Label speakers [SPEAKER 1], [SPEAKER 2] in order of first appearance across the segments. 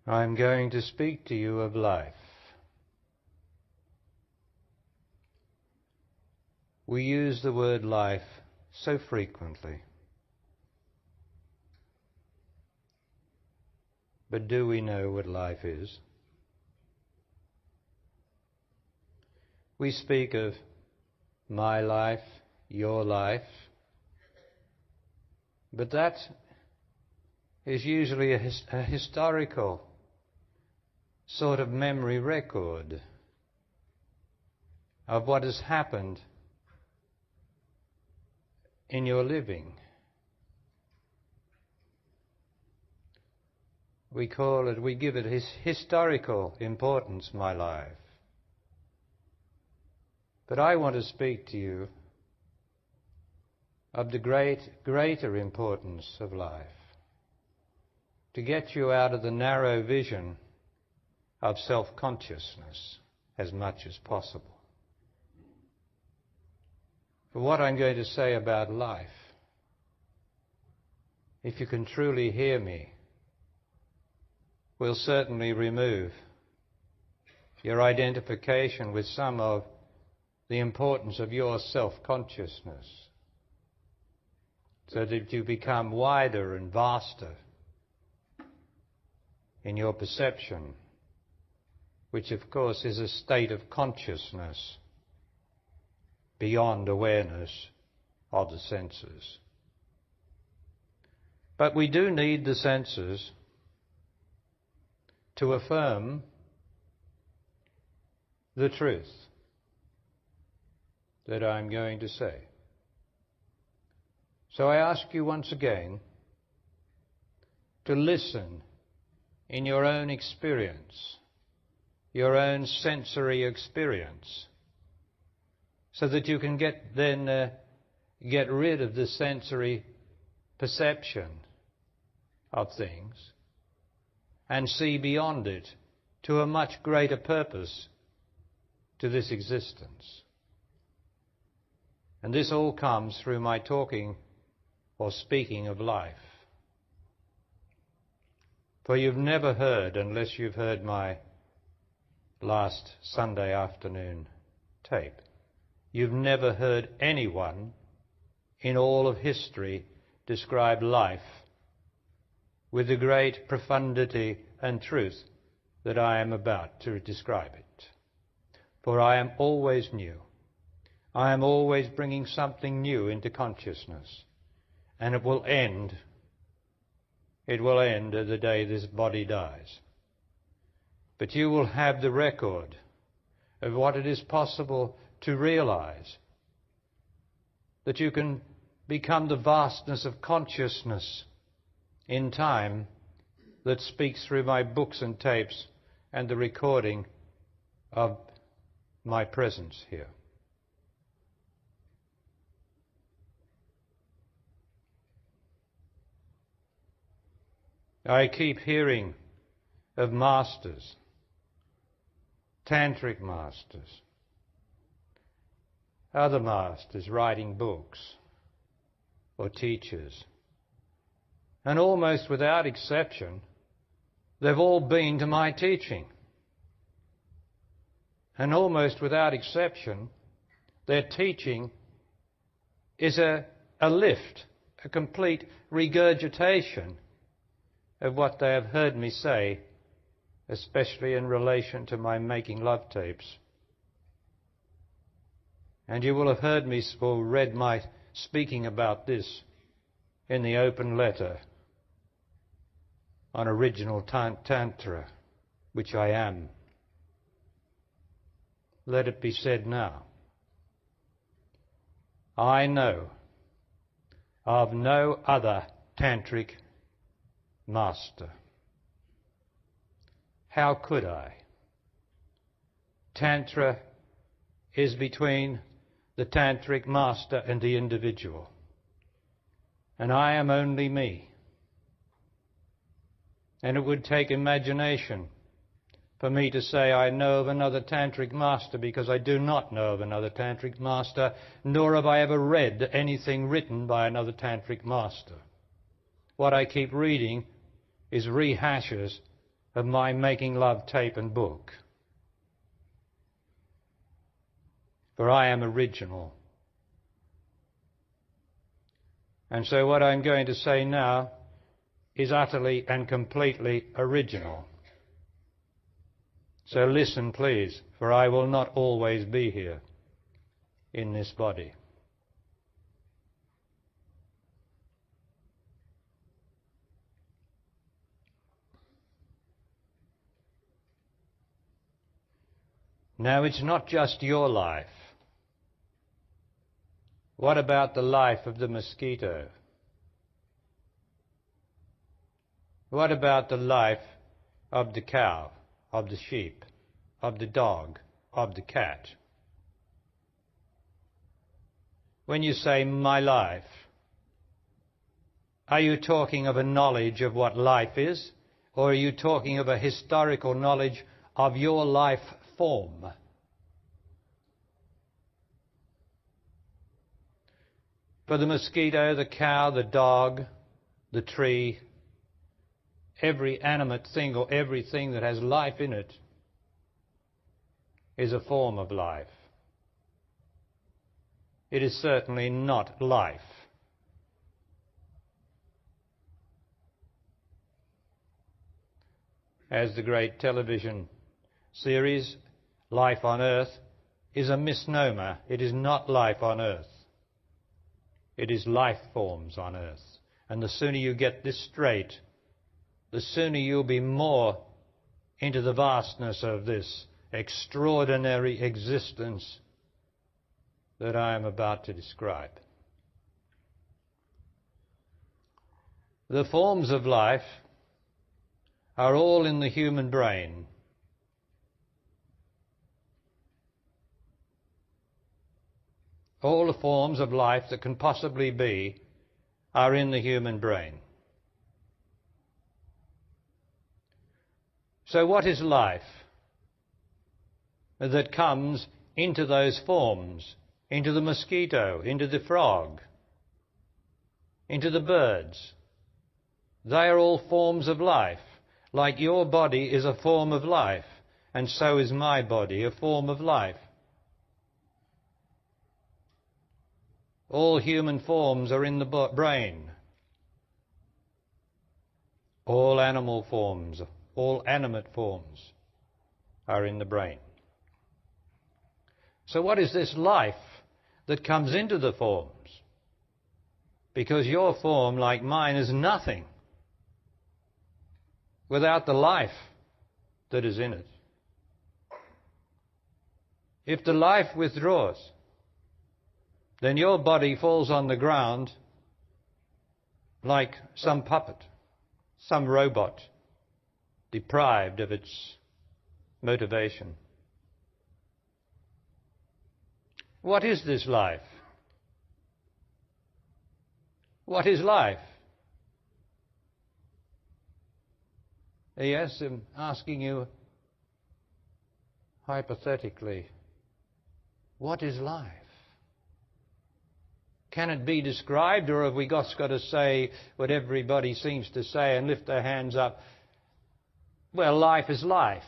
[SPEAKER 1] I'm going to speak to you of life. We use the word life so frequently. But do we know what life is? We speak of my life, your life, but that is usually a historical sort of memory record of what has happened in your living. We give it historical importance, my life. But I want to speak to you of the greater importance of life, to get you out of the narrow vision of self-consciousness as much as possible. For what I'm going to say about life, if you can truly hear me, will certainly remove your identification with some of the importance of your self-consciousness, so that you become wider and vaster in your perception, which of course is a state of consciousness beyond awareness of the senses. But we do need the senses to affirm the truth that I'm going to say. So I ask you once again to listen in your own experience, your own sensory experience, so that you can get rid of the sensory perception of things and see beyond it to a much greater purpose to this existence. And this all comes through my talking or speaking of life. For you've never heard, unless you've heard my last Sunday afternoon tape, you've never heard anyone in all of history describe life with the great profundity and truth that I am about to describe it. For I am always new. I am always bringing something new into consciousness, and it will end the day this body dies. But you will have the record of what it is possible to realize, that you can become the vastness of consciousness in time that speaks through my books and tapes and the recording of my presence here. I keep hearing of masters, tantric masters, other masters writing books or teachers. And almost without exception, they've all been to my teaching. And almost without exception, their teaching is a lift, a complete regurgitation of what they have heard me say, especially in relation to my making love tapes. And you will have heard me or read my speaking about this in the open letter on original Tantra, which I am. Let it be said now. I know of no other tantric master. How could I? Tantra is between the tantric master and the individual. And I am only me. And it would take imagination for me to say I know of another tantric master, because I do not know of another tantric master, nor have I ever read anything written by another tantric master. What I keep reading is rehashes of my Making Love tape and book. For I am original. And so what I'm going to say now is utterly and completely original. So listen, please, for I will not always be here in this body. Now, it's not just your life. What about the life of the mosquito? What about the life of the cow, of the sheep, of the dog, of the cat? When you say my life, are you talking of a knowledge of what life is, or are you talking of a historical knowledge of your life form? For the mosquito, the cow, the dog, the tree, every animate thing or everything that has life in it is a form of life. It is certainly not life. As the great television series, Life on Earth, is a misnomer. It is not life on Earth. It is life forms on Earth. And the sooner you get this straight, the sooner you'll be more into the vastness of this extraordinary existence that I am about to describe. The forms of life are all in the human brain. All the forms of life that can possibly be are in the human brain. So what is life that comes into those forms, into the mosquito, into the frog, into the birds? They are all forms of life. Like your body is a form of life, and so is my body a form of life. All human forms are in the brain. All animal forms, all animate forms are in the brain. So what is this life that comes into the forms? Because your form, like mine, is nothing without the life that is in it. If the life withdraws, then your body falls on the ground like some puppet, some robot, deprived of its motivation. What is this life? What is life? Yes, I'm asking you hypothetically, what is life? Can it be described, or have we just got to say what everybody seems to say and lift their hands up? Well, life is life.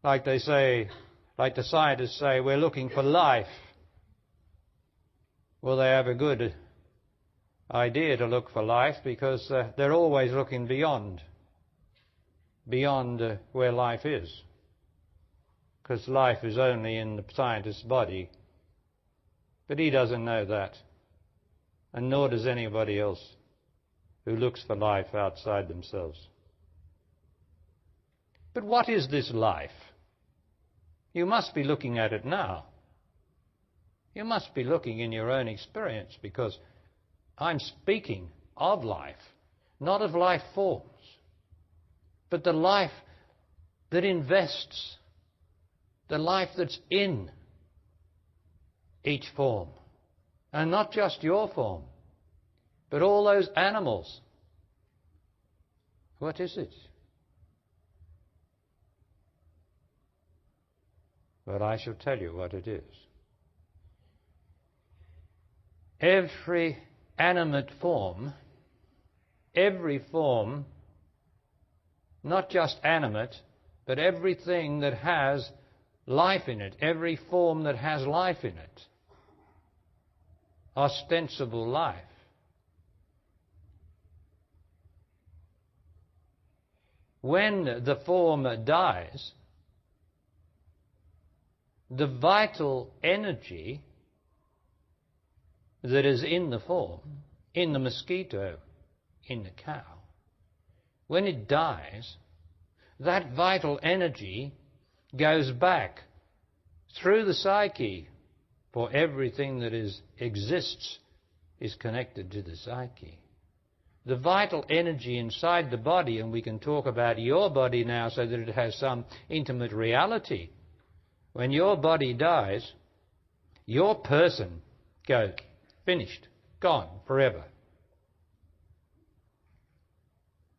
[SPEAKER 1] Like they say, like the scientists say, we're looking for life. Well, they have a good idea to look for life, because they're always looking beyond where life is. Because life is only in the scientist's body. But he doesn't know that, and nor does anybody else who looks for life outside themselves. But what is this life? You must be looking at it now. You must be looking in your own experience, because I'm speaking of life, not of life forms, but the life that invests, the life that's in each form. And not just your form, but all those animals. What is it? Well, I shall tell you what it is. Every animate form, every form not just animate, but everything that has life in it, every form that has life in it. Ostensible life. When the form dies, the vital energy that is in the form, in the mosquito, in the cow, when it dies, that vital energy goes back through the psyche, for everything that exists is connected to the psyche. The vital energy inside the body, and we can talk about your body now so that it has some intimate reality. When your body dies, your person goes, finished, gone, forever.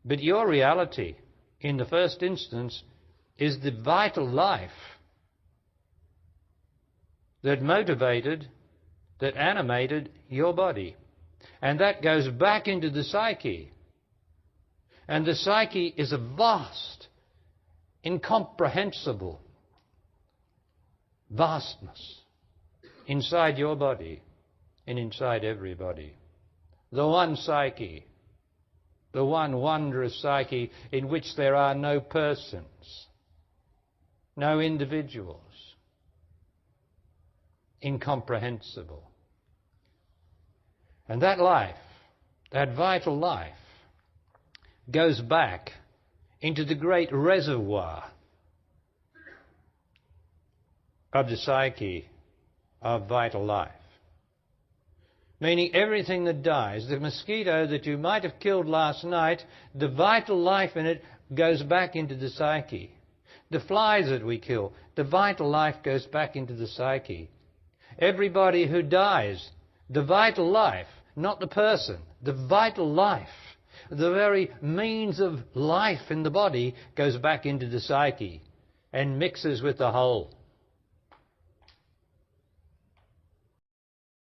[SPEAKER 1] But your reality, in the first instance, is the vital life that motivated, that animated your body. And that goes back into the psyche. And the psyche is a vast, incomprehensible vastness inside your body and inside everybody. The one psyche, the one wondrous psyche in which there are no persons, no individuals, incomprehensible. And that life, that vital life, goes back into the great reservoir of the psyche of vital life. Meaning everything that dies, the mosquito that you might have killed last night, the vital life in it goes back into the psyche. The flies that we kill, the vital life goes back into the psyche. Everybody who dies, the vital life, not the person, the vital life, the very means of life in the body goes back into the psyche and mixes with the whole.